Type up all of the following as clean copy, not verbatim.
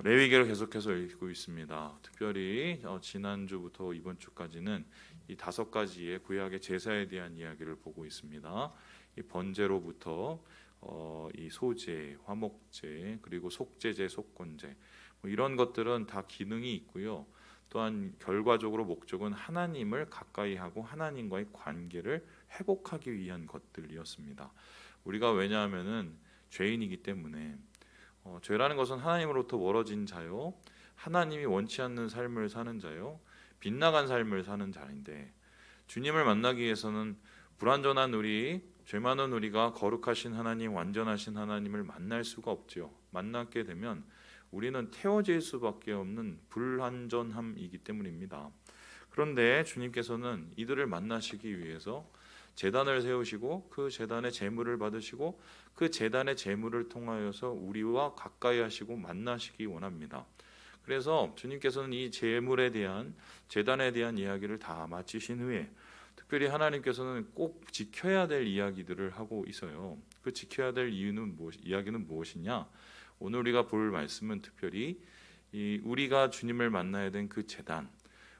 레위기를 계속해서 읽고 있습니다. 특별히 지난주부터 이번 주까지는 이 5가지의 구약의 제사에 대한 이야기를 보고 있습니다. 이 번제로부터 이 소제, 화목제, 그리고 속제제, 속건제 뭐 이런 것들은 다 기능이 있고요. 또한 결과적으로 목적은 하나님을 가까이 하고 하나님과의 관계를 회복하기 위한 것들이었습니다. 우리가 왜냐하면은 죄인이기 때문에 죄라는 것은 하나님으로부터 멀어진 자요, 하나님이 원치 않는 삶을 사는 자요, 빗나간 삶을 사는 자인데, 주님을 만나기 위해서는 불완전한 우리, 죄 많은 우리가 거룩하신 하나님, 완전하신 하나님을 만날 수가 없죠. 만나게 되면 우리는 태워질 수밖에 없는 불완전함이기 때문입니다. 그런데 주님께서는 이들을 만나시기 위해서 제단을 세우시고 그 제단의 제물을 받으시고 그 제단의 제물을 통하여서 우리와 가까이 하시고 만나시기 원합니다. 그래서 주님께서는 이 제물에 대한, 제단에 대한 이야기를 다 마치신 후에 특별히 하나님께서는 꼭 지켜야 될 이야기들을 하고 있어요. 그 지켜야 될 이야기는 무엇이냐? 오늘 우리가 볼 말씀은 특별히 우리가 주님을 만나야 된 그 제단,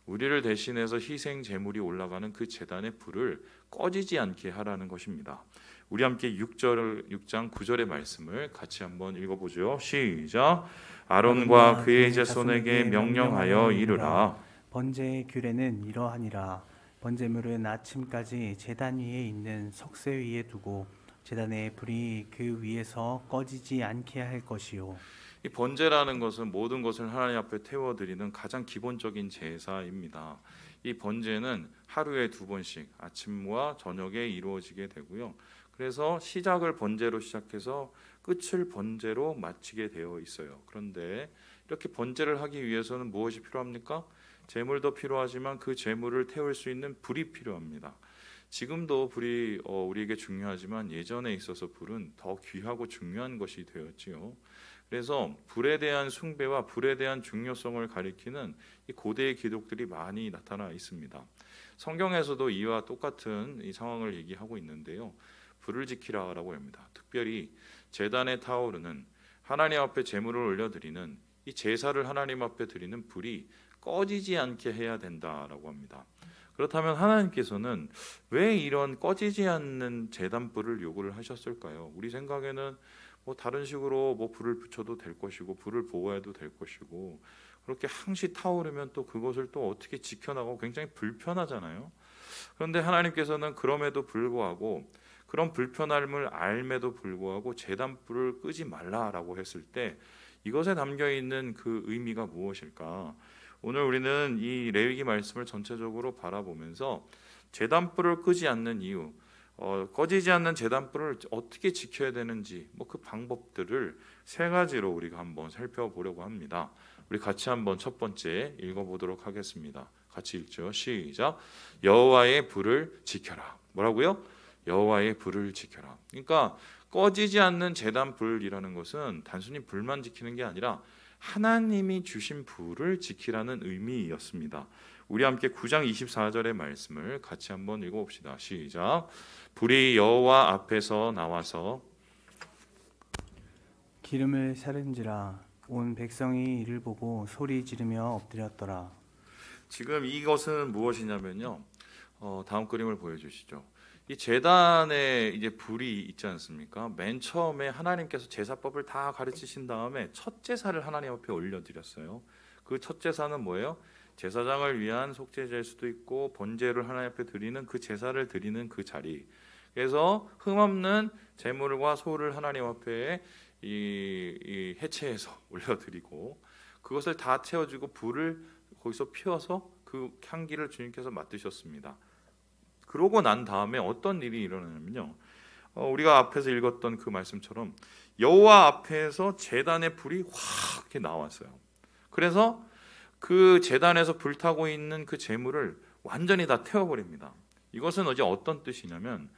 우리를 대신해서 희생 제물이 올라가는 그 제단의 불을 꺼지지 않게 하라는 것입니다. 우리 함께 6장 9절의 말씀을 같이 한번 읽어보죠. 시작. 아론과 그의 자손에게 명령하여 이르라. 번제의 규례는 이러하니라. 번제물은 아침까지 제단 위에 있는 석쇠 위에 두고 제단의 불이 그 위에서 꺼지지 않게 할 것이요. 이 번제라는 것은 모든 것을 하나님 앞에 태워드리는 가장 기본적인 제사입니다. 이 번제는 하루에 2번씩 아침과 저녁에 이루어지게 되고요. 그래서 시작을 번제로 시작해서 끝을 번제로 마치게 되어 있어요. 그런데 이렇게 번제를 하기 위해서는 무엇이 필요합니까? 제물도 필요하지만 그 제물을 태울 수 있는 불이 필요합니다. 지금도 불이 우리에게 중요하지만 예전에 있어서 불은 더 귀하고 중요한 것이 되었지요. 그래서 불에 대한 숭배와 불에 대한 중요성을 가리키는 이 고대의 기록들이 많이 나타나 있습니다. 성경에서도 이와 똑같은 이 상황을 얘기하고 있는데요. 불을 지키라라고 합니다. 특별히 제단에 타오르는 하나님 앞에 제물을 올려드리는 이 제사를 하나님 앞에 드리는 불이 꺼지지 않게 해야 된다라고 합니다. 그렇다면 하나님께서는 왜 이런 꺼지지 않는 제단불을 요구를 하셨을까요? 우리 생각에는 다른 식으로 불을 붙여도 될 것이고 불을 보호해도 될 것이고 그렇게 항시 타오르면 또 그것을 또 어떻게 지켜나가고 굉장히 불편하잖아요. 그런데 하나님께서는 그럼에도 불구하고 그런 불편함을 알매도 불구하고 제단불을 끄지 말라라고 했을 때 이것에 담겨있는 그 의미가 무엇일까? 오늘 우리는 이 레위기 말씀을 전체적으로 바라보면서 제단불을 끄지 않는 이유, 꺼지지 않는 제단불을 어떻게 지켜야 되는지 그 방법들을 3가지로 우리가 한번 살펴보려고 합니다. 우리 같이 한번 첫 번째 읽어보도록 하겠습니다. 같이 읽죠. 시작. 여호와의 불을 지켜라. 뭐라고요? 여호와의 불을 지켜라. 그러니까 꺼지지 않는 제단불이라는 것은 단순히 불만 지키는 게 아니라 하나님이 주신 불을 지키라는 의미였습니다. 우리 함께 9장 24절의 말씀을 같이 한번 읽어봅시다. 시작. 불이 여호와 앞에서 나와서 기름을 사른지라 온 백성이 이를 보고 소리 지르며 엎드렸더라. 지금 이것은 무엇이냐면요. 다음 그림을 보여주시죠. 이 제단에 이제 불이 있지 않습니까? 맨 처음에 하나님께서 제사법을 다 가르치신 다음에 첫 제사를 하나님 앞에 올려드렸어요. 그 첫 제사는 뭐예요? 제사장을 위한 속죄제일 수도 있고 번제를 하나님 앞에 드리는 그 제사를 드리는 그 자리. 그래서 흠없는 제물과 소를 하나님 앞에 이 해체해서 올려드리고 그것을 다 태워주고 불을 거기서 피워서 그 향기를 주님께서 맡으셨습니다. 그러고 난 다음에 어떤 일이 일어나냐면요. 우리가 앞에서 읽었던 그 말씀처럼 여호와 앞에서 제단의 불이 확 이렇게 나왔어요. 그래서 그 제단에서 불타고 있는 그 제물을 완전히 다 태워버립니다. 이것은 어떤 뜻이냐면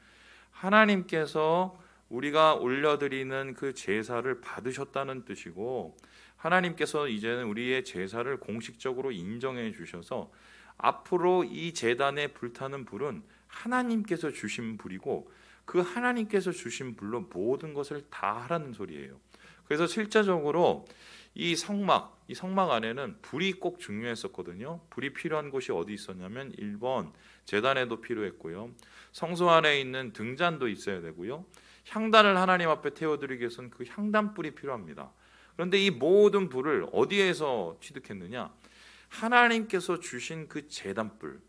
하나님께서 우리가 올려드리는 그 제사를 받으셨다는 뜻이고 하나님께서 이제는 우리의 제사를 공식적으로 인정해 주셔서 앞으로 이 제단에 불타는 불은 하나님께서 주신 불이고 그 하나님께서 주신 불로 모든 것을 다 하라는 소리예요. 그래서 실제적으로 이 성막 안에는 불이 꼭 중요했었거든요. 불이 필요한 곳이 어디 있었냐면 1번 제단에도 필요했고요. 성소 안에 있는 등잔도 있어야 되고요. 향단을 하나님 앞에 태워드리기 위해서는 그 향단불이 필요합니다. 그런데 이 모든 불을 어디에서 취득했느냐? 하나님께서 주신 그 제단불,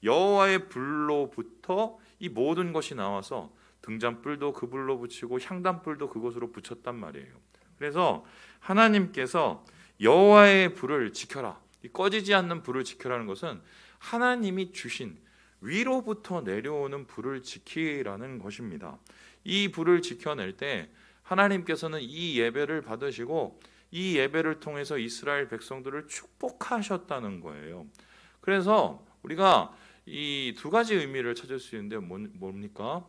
여호와의 불로부터 이 모든 것이 나와서 등잔불도 그 불로 붙이고 향단불도 그곳으로 붙였단 말이에요. 그래서 하나님께서 여호와의 불을 지켜라, 이 꺼지지 않는 불을 지켜라는 것은 하나님이 주신 위로부터 내려오는 불을 지키라는 것입니다. 이 불을 지켜낼 때 하나님께서는 이 예배를 받으시고 이 예배를 통해서 이스라엘 백성들을 축복하셨다는 거예요. 그래서 우리가 이 두 가지 의미를 찾을 수 있는데 뭡니까?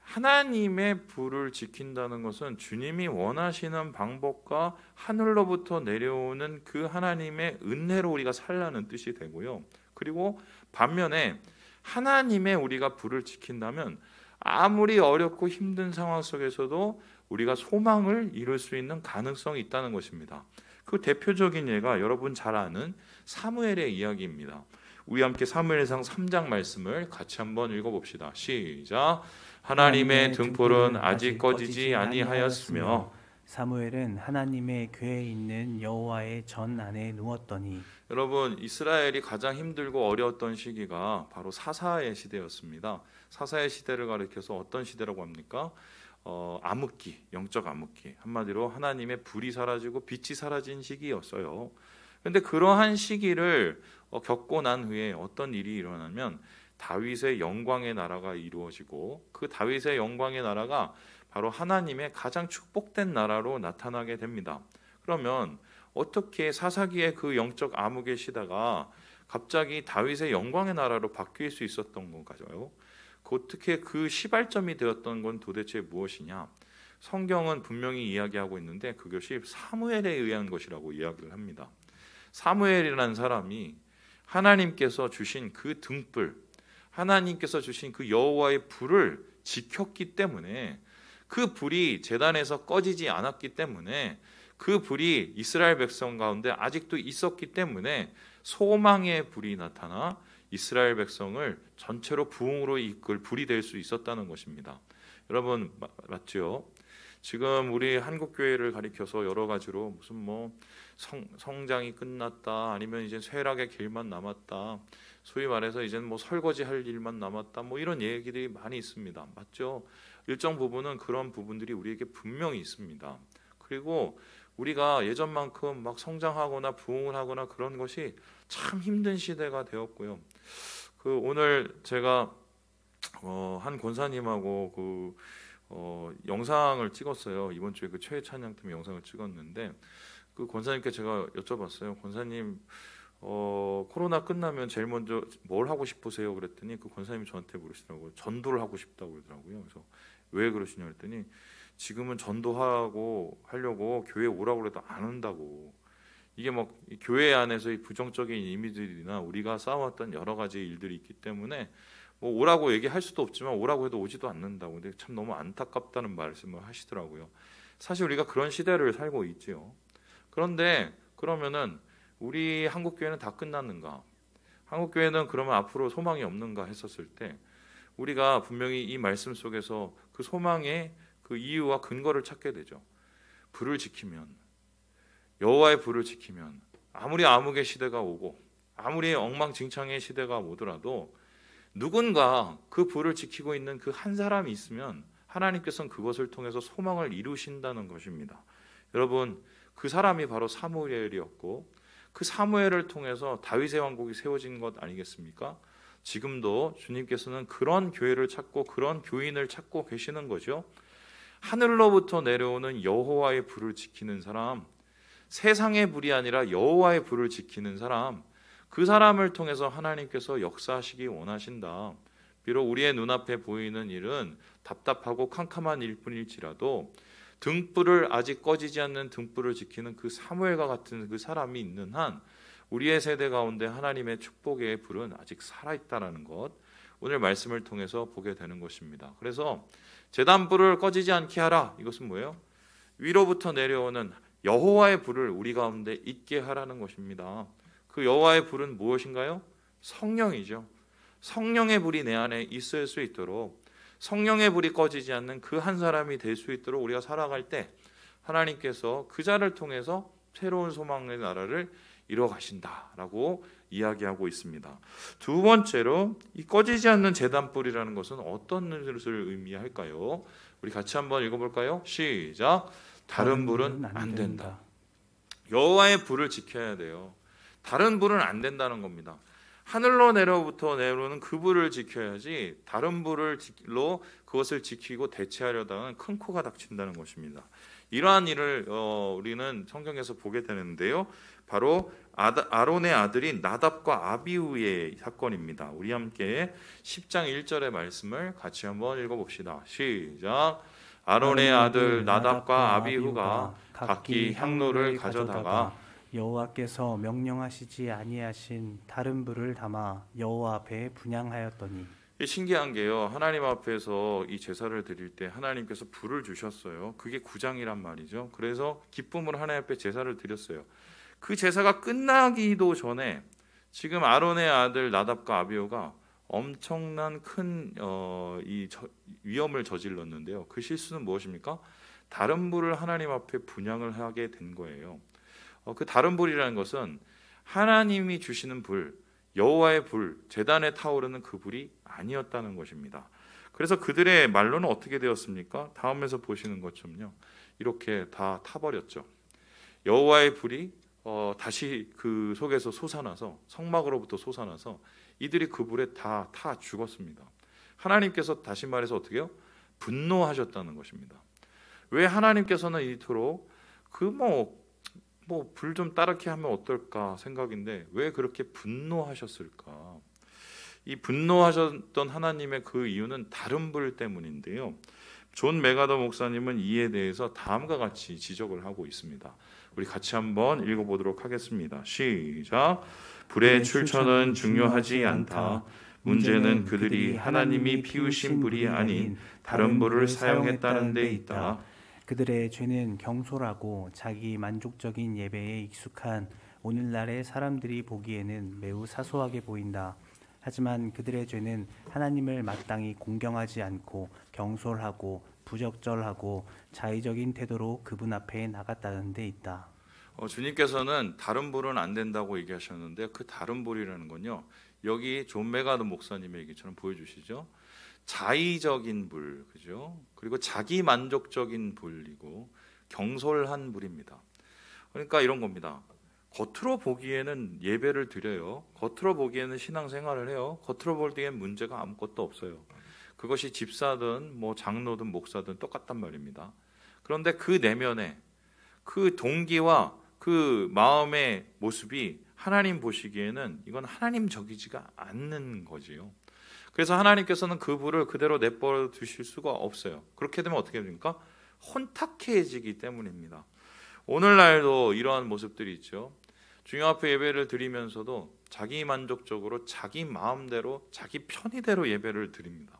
하나님의 불을 지킨다는 것은 주님이 원하시는 방법과 하늘로부터 내려오는 그 하나님의 은혜로 우리가 살라는 뜻이 되고요. 그리고 반면에 하나님의 우리가 불을 지킨다면 아무리 어렵고 힘든 상황 속에서도 우리가 소망을 이룰 수 있는 가능성이 있다는 것입니다. 그 대표적인 예가 여러분 잘 아는 사무엘의 이야기입니다. 우리 함께 사무엘상 3장 말씀을 같이 한번 읽어봅시다. 시작. 하나님의 등불은 아직 꺼지지 아니하였으며 사무엘은 하나님의 궤에 있는 여호와의 전 안에 누웠더니. 여러분, 이스라엘이 가장 힘들고 어려웠던 시기가 바로 사사의 시대였습니다. 사사의 시대를 가리켜서 어떤 시대라고 합니까? 암흑기, 영적 암흑기, 한마디로 하나님의 불이 사라지고 빛이 사라진 시기였어요. 그런데 그러한 시기를 겪고 난 후에 어떤 일이 일어나면 다윗의 영광의 나라가 이루어지고 그 다윗의 영광의 나라가 바로 하나님의 가장 축복된 나라로 나타나게 됩니다. 그러면 어떻게 사사기의 그 영적 암흑의 시대가 갑자기 다윗의 영광의 나라로 바뀔 수 있었던 건가요? 어떻게 그 시발점이 되었던 건 도대체 무엇이냐? 성경은 분명히 이야기하고 있는데 그것이 사무엘에 의한 것이라고 이야기를 합니다. 사무엘이라는 사람이 하나님께서 주신 그 등불, 하나님께서 주신 그 여호와의 불을 지켰기 때문에, 그 불이 제단에서 꺼지지 않았기 때문에, 그 불이 이스라엘 백성 가운데 아직도 있었기 때문에 소망의 불이 나타나 이스라엘 백성을 전체로 부흥으로 이끌 불이 될 수 있었다는 것입니다. 여러분 맞죠? 지금 우리 한국 교회를 가리켜서 여러 가지로 무슨 성장이 끝났다, 아니면 이제 쇠락의 길만 남았다, 소위 말해서 이제는 설거지 할 일만 남았다, 이런 얘기들이 많이 있습니다. 맞죠? 일정 부분은 그런 부분들이 우리에게 분명히 있습니다. 그리고 우리가 예전만큼 막 성장하거나 부흥을 하거나 그런 것이 참 힘든 시대가 되었고요. 오늘 제가 한 권사님하고 영상을 찍었어요. 이번 주에 그 최애 찬양팀 영상을 찍었는데 그 권사님께 제가 여쭤봤어요. 권사님, 코로나 끝나면 제일 먼저 뭘 하고 싶으세요? 그랬더니 그 권사님이 저한테 물으시더라고요. 전도를 하고 싶다고 그러더라고요. 그래서 왜 그러시냐 그랬더니 지금은 전도하려고 교회 오라고 해도 안 온다고. 이게 교회 안에서 이 부정적인 이미지들이나 우리가 쌓아왔던 여러 가지 일들이 있기 때문에 오라고 얘기할 수도 없지만 오라고 해도 오지도 않는다고. 근데 참 너무 안타깝다는 말씀을 하시더라고요. 사실 우리가 그런 시대를 살고 있지요. 그런데 그러면은 우리 한국 교회는 다 끝났는가? 한국 교회는 그러면 앞으로 소망이 없는가 했었을 때 우리가 분명히 이 말씀 속에서 그 소망의 그 이유와 근거를 찾게 되죠. 불을 지키면, 여호와의 불을 지키면, 아무리 암흑의 시대가 오고 아무리 엉망진창의 시대가 오더라도 누군가 그 불을 지키고 있는 그 한 사람이 있으면 하나님께서는 그것을 통해서 소망을 이루신다는 것입니다. 여러분, 그 사람이 바로 사무엘이었고 그 사무엘을 통해서 다윗의 왕국이 세워진 것 아니겠습니까? 지금도 주님께서는 그런 교회를 찾고 그런 교인을 찾고 계시는 거죠. 하늘로부터 내려오는 여호와의 불을 지키는 사람, 세상의 불이 아니라 여호와의 불을 지키는 사람, 그 사람을 통해서 하나님께서 역사하시기 원하신다. 비록 우리의 눈앞에 보이는 일은 답답하고 캄캄한 일뿐일지라도 등불을 아직 꺼지지 않는 등불을 지키는 그 사무엘과 같은 그 사람이 있는 한 우리의 세대 가운데 하나님의 축복의 불은 아직 살아있다는 것, 오늘 말씀을 통해서 보게 되는 것입니다. 그래서 제단불을 꺼지지 않게 하라. 이것은 뭐예요? 위로부터 내려오는 여호와의 불을 우리 가운데 있게 하라는 것입니다. 그 여호와의 불은 무엇인가요? 성령이죠. 성령의 불이 내 안에 있을 수 있도록, 성령의 불이 꺼지지 않는 그 한 사람이 될 수 있도록 우리가 살아갈 때 하나님께서 그 자를 통해서 새로운 소망의 나라를 이루어 가신다라고 이야기하고 있습니다. 두 번째로 이 꺼지지 않는 제단불이라는 것은 어떤 것을 의미할까요? 우리 같이 한번 읽어볼까요? 시작. 다른 불은 안 된다. 여호와의 불을 지켜야 돼요. 다른 불은 안 된다는 겁니다. 하늘로 내려부터 내려오는 그 불을 지켜야지 다른 불로 그것을 지키고 대체하려다가는 큰 코가 닥친다는 것입니다. 이러한 일을 우리는 성경에서 보게 되는데요. 바로 아론의 아들인 나답과 아비후의 사건입니다. 우리 함께 10장 1절의 말씀을 같이 한번 읽어봅시다. 시작. 아론의 아들 나답과 아비후가 각기 향로를 가져다가 여호와께서 명령하시지 아니하신 다른 불을 담아 여호와 앞에 분향하였더니. 신기한 게요. 하나님 앞에서 이 제사를 드릴 때 하나님께서 불을 주셨어요. 그게 구장이란 말이죠. 그래서 기쁨으로 하나님 앞에 제사를 드렸어요. 그 제사가 끝나기도 전에 지금 아론의 아들 나답과 아비후가 엄청난 큰 위험을 저질렀는데요. 그 실수는 무엇입니까? 다른 불을 하나님 앞에 분향을 하게 된 거예요. 그 다른 불이라는 것은 하나님이 주시는 불, 여호와의 불, 제단에 타오르는 그 불이 아니었다는 것입니다. 그래서 그들의 말로는 어떻게 되었습니까? 다음에서 보시는 것처럼요. 이렇게 다 타버렸죠. 여호와의 불이 다시 그 속에서 솟아나서, 성막으로부터 솟아나서 이들이 그 불에 다 타 죽었습니다. 하나님께서 다시 말해서 어떻게 해요? 분노하셨다는 것입니다. 왜 하나님께서는 이토록 불 좀 따르게 하면 어떨까 생각인데 왜 그렇게 분노하셨을까? 이 분노하셨던 하나님의 그 이유는 다른 불 때문인데요. 존 메가더 목사님은 이에 대해서 다음과 같이 지적을 하고 있습니다. 우리 같이 한번 읽어보도록 하겠습니다. 시작. 불의 출처는 중요하지 않다. 문제는 그들이 하나님이 피우신 불이 아닌 다른 불을 사용했다는 데 있다. 그들의 죄는 경솔하고 자기 만족적인 예배에 익숙한 오늘날의 사람들이 보기에는 매우 사소하게 보인다. 하지만 그들의 죄는 하나님을 마땅히 공경하지 않고 경솔하고 부적절하고 자의적인 태도로 그분 앞에 나갔다는 데 있다. 주님께서는 다른 불은 안 된다고 얘기하셨는데 그 다른 불이라는 건요. 여기 존 메가더 목사님의 얘기처럼 보여주시죠. 자의적인 불, 그죠? 그리고 자기 만족적인 불이고 경솔한 불입니다. 그러니까 이런 겁니다. 겉으로 보기에는 예배를 드려요. 겉으로 보기에는 신앙생활을 해요. 겉으로 볼 때엔 문제가 아무것도 없어요. 그것이 집사든 장로든 목사든 똑같단 말입니다. 그런데 그 내면에 그 동기와 그 마음의 모습이 하나님 보시기에는 이건 하나님적이지가 않는 거지요. 그래서 하나님께서는 그 불을 그대로 내버려 두실 수가 없어요. 그렇게 되면 어떻게 됩니까? 혼탁해지기 때문입니다. 오늘날도 이러한 모습들이 있죠. 주님 앞에 예배를 드리면서도 자기 만족적으로 자기 마음대로 자기 편의대로 예배를 드립니다.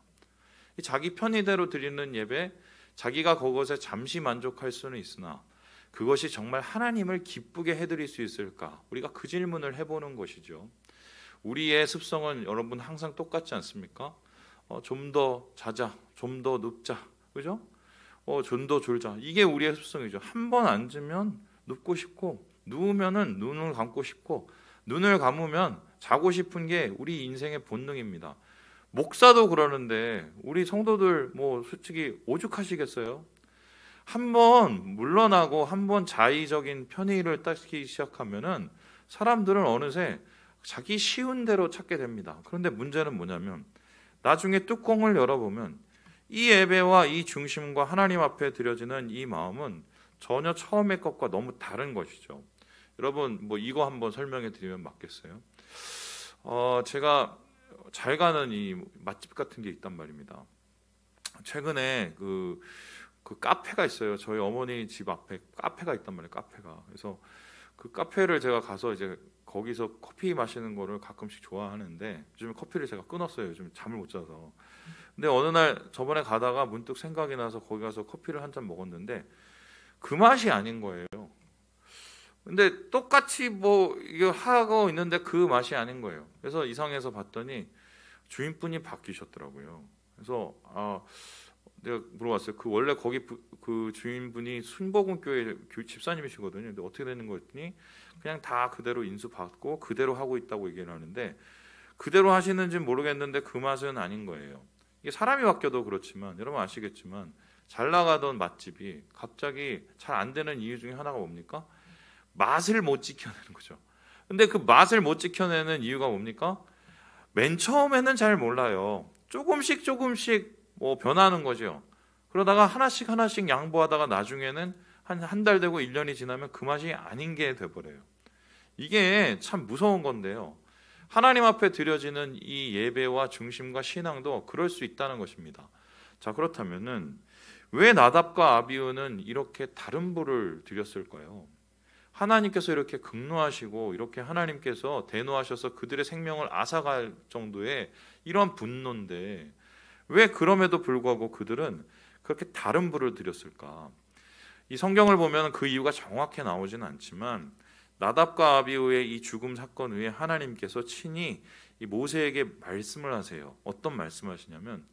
이 자기 편의대로 드리는 예배, 자기가 그것에 잠시 만족할 수는 있으나 그것이 정말 하나님을 기쁘게 해드릴 수 있을까? 우리가 그 질문을 해보는 것이죠. 우리의 습성은 여러분 항상 똑같지 않습니까? 좀 더 자자, 좀 더 눕자, 그죠? 좀 더 졸자. 이게 우리의 습성이죠. 한 번 앉으면 눕고 싶고, 누우면은 눈을 감고 싶고, 눈을 감으면 자고 싶은 게 우리 인생의 본능입니다. 목사도 그러는데 우리 성도들 솔직히 오죽하시겠어요? 한번 물러나고 한번 자의적인 편의를 따르기 시작하면은 사람들은 어느새 자기 쉬운 대로 찾게 됩니다. 그런데 문제는 뭐냐면 나중에 뚜껑을 열어보면 이 예배와 이 중심과 하나님 앞에 드려지는 이 마음은 전혀 처음의 것과 너무 다른 것이죠. 여러분 이거 한번 설명해 드리면 맞겠어요? 제가 잘 가는 이 맛집 같은 게 있단 말입니다. 최근에 그 카페가 있어요. 저희 어머니 집 앞에 카페가 있단 말이에요. 카페가. 그래서 그 카페를 제가 가서 이제 거기서 커피 마시는 거를 가끔씩 좋아하는데 요즘 커피를 제가 끊었어요. 요즘 잠을 못 자서. 근데 어느 날 저번에 가다가 문득 생각이 나서 거기 가서 커피를 한 잔 먹었는데 그 맛이 아닌 거예요. 근데 똑같이 뭐 이거 하고 있는데 그 맛이 아닌 거예요. 그래서 이상해서 봤더니 주인분이 바뀌셨더라고요. 그래서 내가 물어봤어요. 그 원래 거기 그 주인분이 순복음교회 집사님이시거든요. 근데 어떻게 되는 거였더니 그냥 다 그대로 인수받고 그대로 하고 있다고 얘기를 하는데, 그대로 하시는지 모르겠는데 그 맛은 아닌 거예요. 이게 사람이 바뀌어도 그렇지만 여러분 아시겠지만 잘 나가던 맛집이 갑자기 잘 안 되는 이유 중에 하나가 뭡니까? 맛을 못 지켜내는 거죠. 근데 그 맛을 못 지켜내는 이유가 뭡니까? 맨 처음에는 잘 몰라요. 조금씩 뭐 변하는 거죠. 그러다가 하나씩 양보하다가 나중에는 한 달 되고 1년이 지나면 그 맛이 아닌 게 돼버려요. 이게 참 무서운 건데요. 하나님 앞에 드려지는 이 예배와 중심과 신앙도 그럴 수 있다는 것입니다. 자, 그렇다면은 왜 나답과 아비후는 이렇게 다른 불을 드렸을까요? 하나님께서 이렇게 극노하시고 이렇게 하나님께서 대노하셔서 그들의 생명을 앗아갈 정도의 이런 분노인데 왜 그럼에도 불구하고 그들은 그렇게 다른 불을 드렸을까? 이 성경을 보면 그 이유가 정확히 나오지는 않지만 나답과 아비후의 이 죽음 사건 후에 하나님께서 친히 이 모세에게 말씀을 하세요. 어떤 말씀을 하시냐면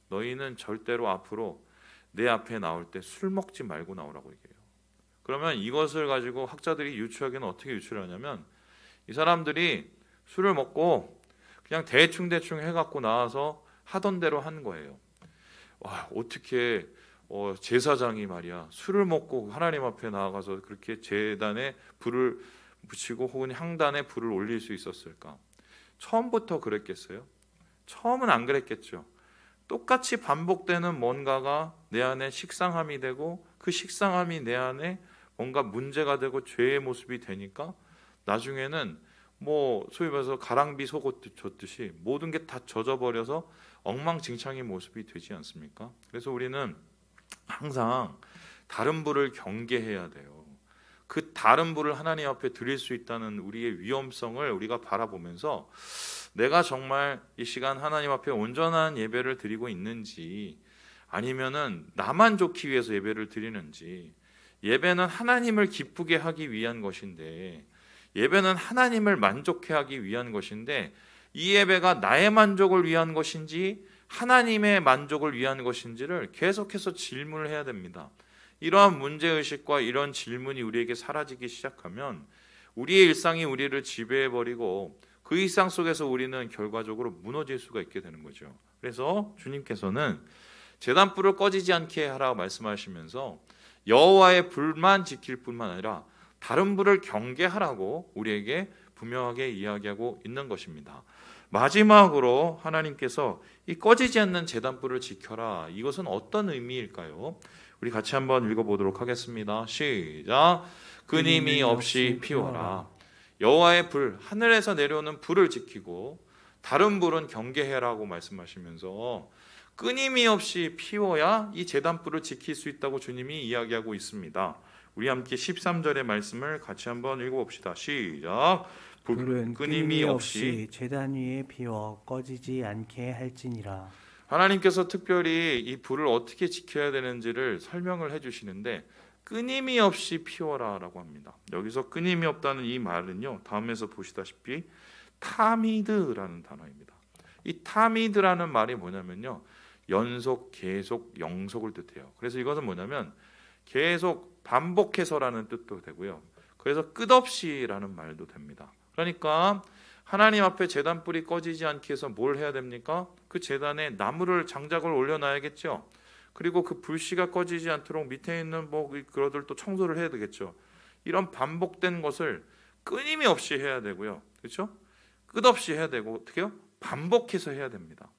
너희는 절대로 앞으로 내 앞에 나올 때 술 먹지 말고 나오라고 얘기해요. 그러면 이것을 가지고 학자들이 유추하기는 어떻게 유추하냐면 이 사람들이 술을 먹고 그냥 대충 해갖고 나와서 하던 대로 한 거예요. 와, 어떻게 제사장이 말이야 술을 먹고 하나님 앞에 나아가서 그렇게 제단에 불을 붙이고 혹은 향단에 불을 올릴 수 있었을까? 처음부터 그랬겠어요? 처음은 안 그랬겠죠. 똑같이 반복되는 뭔가가 내 안에 식상함이 되고 그 식상함이 내 안에 뭔가 문제가 되고 죄의 모습이 되니까 나중에는 뭐 소위 말해서 가랑비 속옷 젖듯이 모든 게 다 젖어버려서 엉망진창의 모습이 되지 않습니까? 그래서 우리는 항상 다른 불을 경계해야 돼요. 그 다른 불을 하나님 앞에 드릴 수 있다는 우리의 위험성을 우리가 바라보면서 내가 정말 이 시간 하나님 앞에 온전한 예배를 드리고 있는지 아니면은 나만 좋기 위해서 예배를 드리는지, 예배는 하나님을 기쁘게 하기 위한 것인데 예배는 하나님을 만족해 하기 위한 것인데 이 예배가 나의 만족을 위한 것인지 하나님의 만족을 위한 것인지를 계속해서 질문을 해야 됩니다. 이러한 문제의식과 이런 질문이 우리에게 사라지기 시작하면 우리의 일상이 우리를 지배해버리고 그 일상 속에서 우리는 결과적으로 무너질 수가 있게 되는 거죠. 그래서 주님께서는 제단불을 꺼지지 않게 하라고 말씀하시면서 여호와의 불만 지킬 뿐만 아니라 다른 불을 경계하라고 우리에게 분명하게 이야기하고 있는 것입니다. 마지막으로 하나님께서 이 꺼지지 않는 제단불을 지켜라, 이것은 어떤 의미일까요? 우리 같이 한번 읽어보도록 하겠습니다. 시작. 끊임이 없이 피워라. 여호와의 불, 하늘에서 내려오는 불을 지키고 다른 불은 경계해라고 말씀하시면서 끊임이 없이 피워야 이 제단불을 지킬 수 있다고 주님이 이야기하고 있습니다. 우리 함께 13절의 말씀을 같이 한번 읽어봅시다. 시작. 불은 끊임이 없이 제단 위에 피워 꺼지지 않게 할지니라. 하나님께서 특별히 이 불을 어떻게 지켜야 되는지를 설명을 해주시는데 끊임이 없이 피워라라고 합니다. 여기서 끊임이 없다는 이 말은요, 다음에서 보시다시피 타미드라는 단어입니다. 이 타미드라는 말이 뭐냐면요, 연속, 계속, 영속을 뜻해요. 그래서 이것은 뭐냐면 계속 반복해서라는 뜻도 되고요. 그래서 끝없이라는 말도 됩니다. 그러니까 하나님 앞에 제단불이 꺼지지 않게 해서 뭘 해야 됩니까? 그 제단에 나무를, 장작을 올려놔야겠죠. 그리고 그 불씨가 꺼지지 않도록 밑에 있는 그러들 또 청소를 해야 되겠죠. 이런 반복된 것을 끊임이 없이 해야 되고요. 그렇죠? 끝없이 해야 되고 어떻게요? 반복해서 해야 됩니다.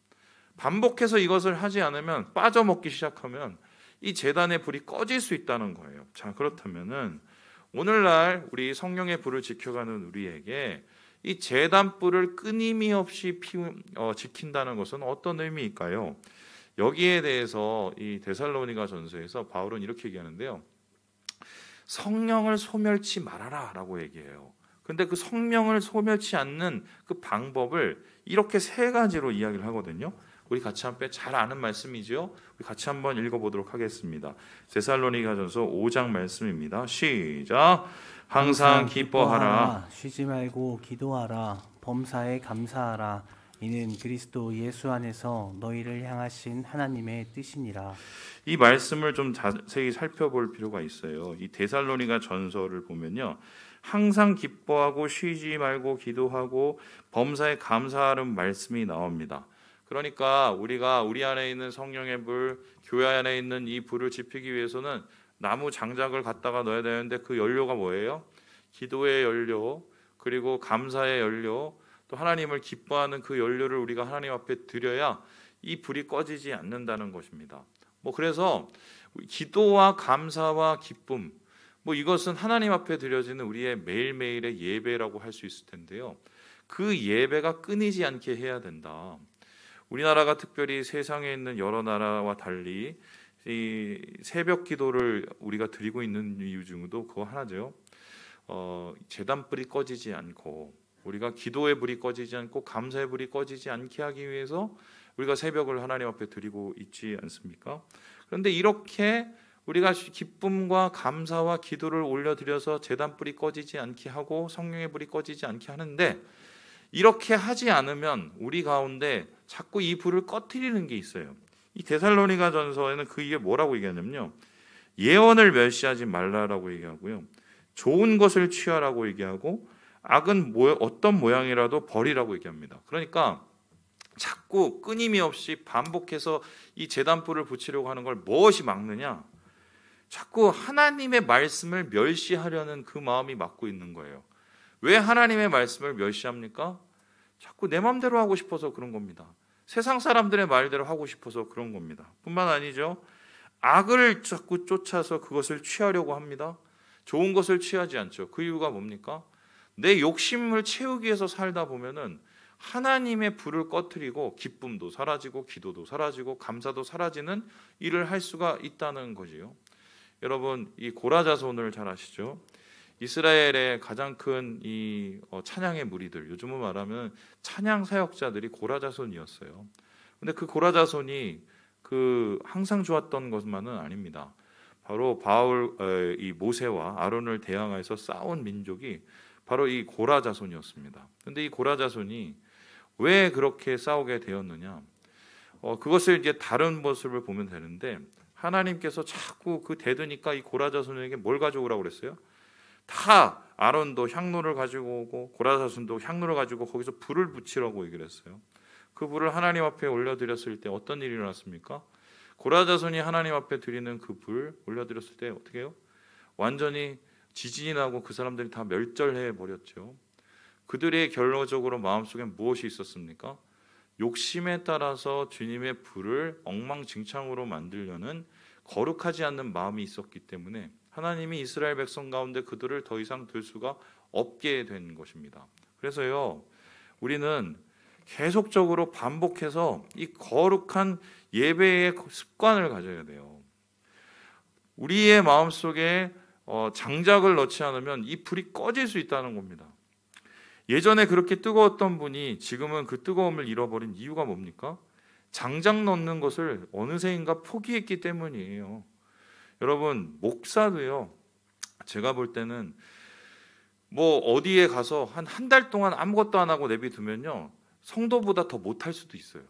반복해서 이것을 하지 않으면 빠져먹기 시작하면 이 제단의 불이 꺼질 수 있다는 거예요. 자, 그렇다면은 오늘날 우리 성령의 불을 지켜가는 우리에게 이 제단불을 끊임이 없이 지킨다는 것은 어떤 의미일까요? 여기에 대해서 이 데살로니가 전서에서 바울은 이렇게 얘기하는데요. 성령을 소멸치 말아라 라고 얘기해요. 근데 그 성령을 소멸치 않는 그 방법을 이렇게 세 가지로 이야기를 하거든요. 우리 같이 한번 잘 아는 말씀이죠. 우리 같이 한번 읽어보도록 하겠습니다. 데살로니가전서 5장 말씀입니다. 시작. 항상 기뻐하라. 쉬지 말고 기도하라. 범사에 감사하라. 이는 그리스도 예수 안에서 너희를 향하신 하나님의 뜻이니라. 이 말씀을 좀 자세히 살펴볼 필요가 있어요. 이 데살로니가 전서를 보면요, 항상 기뻐하고 쉬지 말고 기도하고 범사에 감사하는 말씀이 나옵니다. 그러니까 우리가 우리 안에 있는 성령의 불, 교회 안에 있는 이 불을 지피기 위해서는 나무 장작을 갖다가 넣어야 되는데 그 연료가 뭐예요? 기도의 연료, 그리고 감사의 연료, 또 하나님을 기뻐하는 그 연료를 우리가 하나님 앞에 드려야 이 불이 꺼지지 않는다는 것입니다. 그래서 기도와 감사와 기쁨, 이것은 하나님 앞에 드려지는 우리의 매일매일의 예배라고 할 수 있을 텐데요. 그 예배가 끊이지 않게 해야 된다. 우리나라가 특별히 세상에 있는 여러 나라와 달리 이 새벽 기도를 우리가 드리고 있는 이유 중에도 그거 하나죠. 제단 불이 꺼지지 않고, 우리가 기도의 불이 꺼지지 않고 감사의 불이 꺼지지 않게 하기 위해서 우리가 새벽을 하나님 앞에 드리고 있지 않습니까? 그런데 이렇게 우리가 기쁨과 감사와 기도를 올려드려서 제단 불이 꺼지지 않게 하고 성령의 불이 꺼지지 않게 하는데, 이렇게 하지 않으면 우리 가운데 자꾸 이 불을 꺼트리는 게 있어요. 이 데살로니가 전서에는 이게 뭐라고 얘기하냐면요, 예언을 멸시하지 말라라고 얘기하고요, 좋은 것을 취하라고 얘기하고, 악은 어떤 모양이라도 버리라고 얘기합니다. 그러니까 자꾸 끊임이 없이 반복해서 이 제단불을 붙이려고 하는 걸 무엇이 막느냐? 자꾸 하나님의 말씀을 멸시하려는 그 마음이 막고 있는 거예요. 왜 하나님의 말씀을 멸시합니까? 자꾸 내 마음대로 하고 싶어서 그런 겁니다. 세상 사람들의 말대로 하고 싶어서 그런 겁니다. 뿐만 아니죠, 악을 자꾸 쫓아서 그것을 취하려고 합니다. 좋은 것을 취하지 않죠. 그 이유가 뭡니까? 내 욕심을 채우기 위해서 살다 보면은 하나님의 불을 꺼트리고 기쁨도 사라지고 기도도 사라지고 감사도 사라지는 일을 할 수가 있다는 거지요. 여러분, 이 고라자손을 잘 아시죠? 이스라엘의 가장 큰 이 찬양의 무리들, 요즘은 말하면 찬양 사역자들이 고라자손이었어요. 근데 그 고라자손이 항상 좋았던 것만은 아닙니다. 바로 이 모세와 아론을 대항해서 싸운 민족이 바로 이 고라자손이었습니다. 그런데 이 고라자손이 왜 그렇게 싸우게 되었느냐? 그것을 이제 다른 모습을 보면 되는데, 하나님께서 자꾸 대드니까 이 고라자손에게 뭘 가져오라고 그랬어요? 다 아론도 향로를 가지고 오고 고라자손도 향로를 가지고 거기서 불을 붙이라고 얘기를 했어요. 그 불을 하나님 앞에 올려드렸을 때 어떤 일이 일어났습니까? 고라자손이 하나님 앞에 드리는 그 불 올려드렸을 때 어떻게 해요? 완전히 지진이 나고 그 사람들이 다 멸절해 버렸죠. 그들의 결론적으로 마음속에 무엇이 있었습니까? 욕심에 따라서 주님의 불을 엉망진창으로 만들려는 거룩하지 않는 마음이 있었기 때문에 하나님이 이스라엘 백성 가운데 그들을 더 이상 둘 수가 없게 된 것입니다. 그래서요, 우리는 계속적으로 반복해서 이 거룩한 예배의 습관을 가져야 돼요. 우리의 마음속에 장작을 넣지 않으면 이 불이 꺼질 수 있다는 겁니다. 예전에 그렇게 뜨거웠던 분이 지금은 그 뜨거움을 잃어버린 이유가 뭡니까? 장작 넣는 것을 어느새인가 포기했기 때문이에요. 여러분, 목사도요, 제가 볼 때는 어디에 가서 한 달 동안 아무것도 안 하고 내비두면요, 성도보다 더 못할 수도 있어요.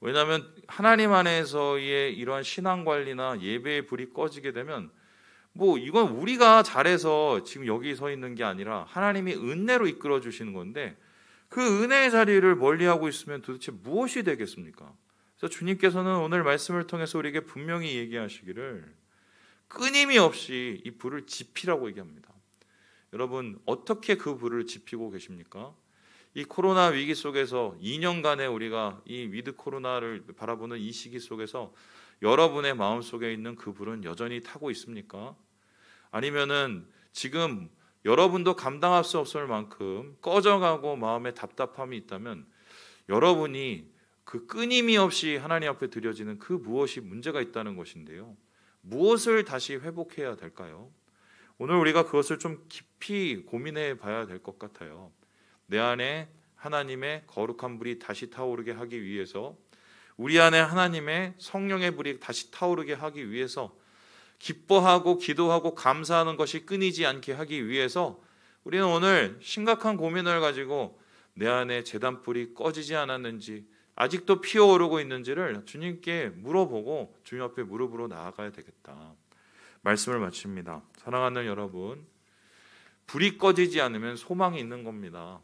왜냐하면 하나님 안에서의 이러한 신앙관리나 예배의 불이 꺼지게 되면 이건 우리가 잘해서 지금 여기 서 있는 게 아니라 하나님이 은혜로 이끌어 주시는 건데, 그 은혜의 자리를 멀리하고 있으면 도대체 무엇이 되겠습니까? 그래서 주님께서는 오늘 말씀을 통해서 우리에게 분명히 얘기하시기를 끊임이 없이 이 불을 지피라고 얘기합니다. 여러분, 어떻게 그 불을 지피고 계십니까? 이 코로나 위기 속에서 2년간의 우리가 이 위드 코로나를 바라보는 이 시기 속에서 여러분의 마음속에 있는 그 불은 여전히 타고 있습니까? 아니면은 지금 여러분도 감당할 수 없을 만큼 꺼져가고 마음에 답답함이 있다면, 여러분이 그 끊임이 없이 하나님 앞에 드려지는 그 무엇이 문제가 있다는 것인데요. 무엇을 다시 회복해야 될까요? 오늘 우리가 그것을 좀 깊이 고민해 봐야 될 것 같아요. 내 안에 하나님의 거룩한 불이 다시 타오르게 하기 위해서, 우리 안에 하나님의 성령의 불이 다시 타오르게 하기 위해서 기뻐하고 기도하고 감사하는 것이 끊이지 않게 하기 위해서 우리는 오늘 심각한 고민을 가지고 내 안에 제단불이 꺼지지 않았는지, 아직도 피어오르고 있는지를 주님께 물어보고 주님 앞에 무릎으로 나아가야 되겠다. 말씀을 마칩니다. 사랑하는 여러분, 불이 꺼지지 않으면 소망이 있는 겁니다.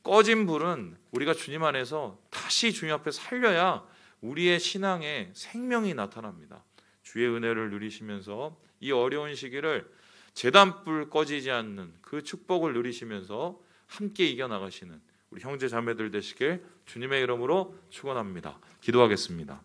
꺼진 불은 우리가 주님 안에서 다시 주님 앞에 살려야 우리의 신앙에 생명이 나타납니다. 주의 은혜를 누리시면서 이 어려운 시기를 제단불 꺼지지 않는 그 축복을 누리시면서 함께 이겨나가시는 우리 형제 자매들 되시길 주님의 이름으로 축원합니다. 기도하겠습니다.